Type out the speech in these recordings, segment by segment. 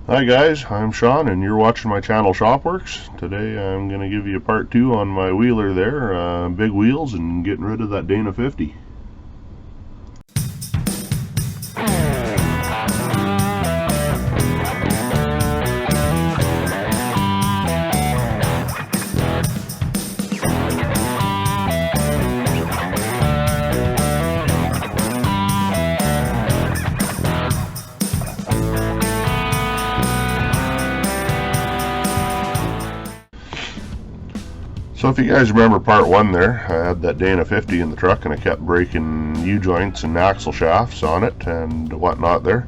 Hi guys, I'm Sean and you're watching my channel Shopworx. Today I'm going to give you part 2 on my wheeler there, big wheels and getting rid of that Dana 50. So if you guys remember part 1 there, I had that Dana 50 in the truck and I kept breaking U-joints and axle shafts on it and whatnot there.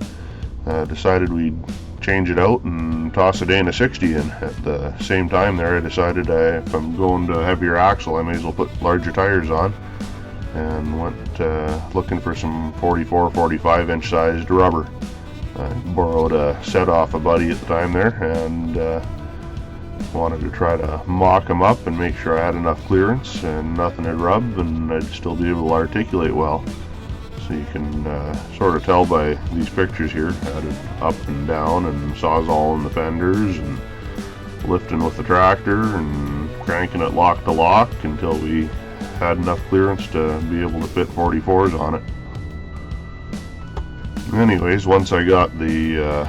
Decided we'd change it out and toss a Dana 60 in. At the same time there I decided if I'm going to a heavier axle I may as well put larger tires on, and went looking for some 44-45 inch sized rubber. I borrowed a set off a buddy at the time there and wanted to try to mock them up and make sure I had enough clearance and nothing would rub and I'd still be able to articulate well. So you can sort of tell by these pictures here, had it up and down and sawzalling the fenders and lifting with the tractor and cranking it lock to lock until we had enough clearance to be able to fit 44s on it. Anyways, once I got the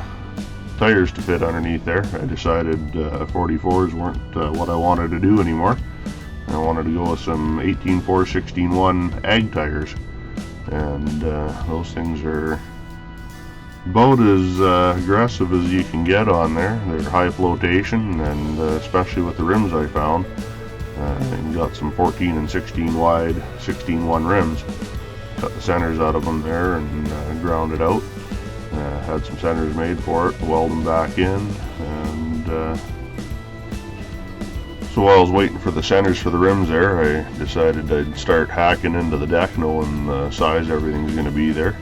tires to fit underneath there, I decided 44s weren't what I wanted to do anymore. I wanted to go with some 18.4 16.1 ag tires, and those things are about as aggressive as you can get on there. They're high flotation, and especially with the rims I found, and got some 14 and 16 wide 16.1 rims. Cut the centers out of them there and ground it out. Had some centers made for it, weld them back in, and so while I was waiting for the centers for the rims there, I decided I'd start hacking into the deck, knowing the size everything's going to be there,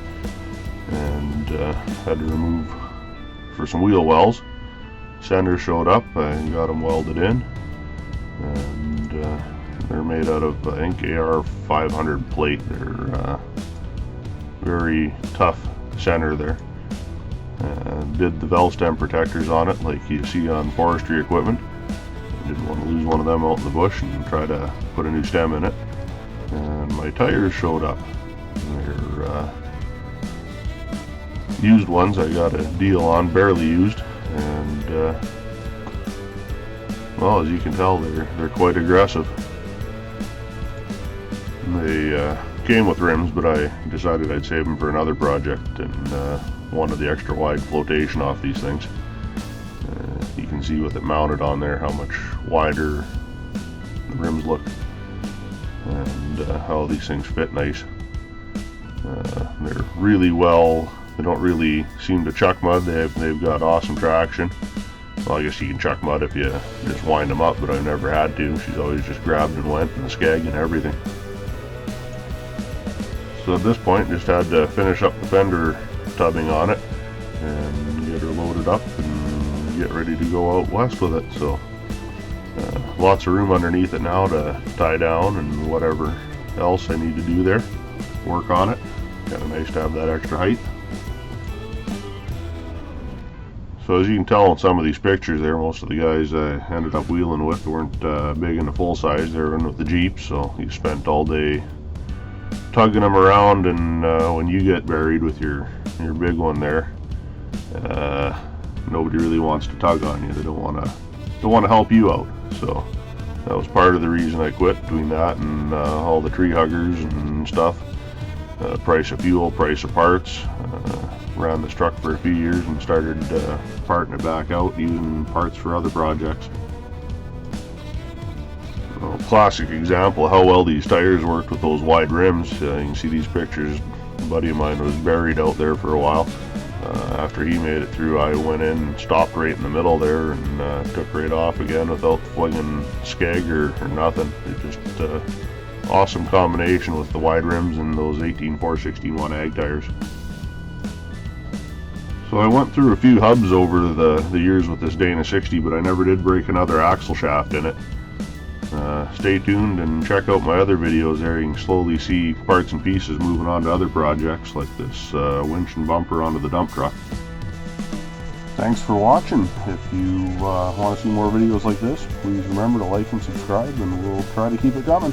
and had to remove for some wheel wells. Centers showed up, I got them welded in, and they're made out of, I think, AR 500 plate. They're very tough center there. Did the valve stem protectors on it like you see on forestry equipment. Didn't want to lose one of them out in the bush and try to put a new stem in it. And my tires showed up. They're used ones. I got a deal on, barely used, and well, as you can tell, they're quite aggressive. They came with rims, but I decided I'd save them for another project and wanted the extra wide flotation off these things. You can see with it mounted on there how much wider the rims look and how these things fit nice. They're really well, they don't really seem to chuck mud. They've got awesome traction. Well, I guess you can chuck mud if you just wind them up, but I've never had to. She's always just grabbed and went, and the skag and everything. So at this point, just had to finish up the fender tubbing on it and get her loaded up and get ready to go out west with it. So lots of room underneath it now to tie down and whatever else I need to do there, work on it. Kind of nice to have that extra height. So as you can tell in some of these pictures there, most of the guys I ended up wheeling with weren't big into full size. They were in with the Jeep, so you spent all day tugging them around, and when you get buried with your big one there, nobody really wants to tug on you. They don't want to help you out. So that was part of the reason I quit, between that and all the tree huggers and stuff. Price of fuel, price of parts. Ran this truck for a few years and started parting it back out, using parts for other projects. Classic example of how well these tires worked with those wide rims. You can see these pictures. A buddy of mine was buried out there for a while. After he made it through, I went in and stopped right in the middle there and took right off again without flinging skeg or nothing. It just awesome combination with the wide rims and those 18.4 16.1 ag tires. So I went through a few hubs over the years with this Dana 60, but I never did break another axle shaft in it. Stay tuned and check out my other videos there. You can slowly see parts and pieces moving on to other projects like this winch and bumper onto the dump truck. Thanks for watching. If you want to see more videos like this, please remember to like and subscribe, and we'll try to keep it coming.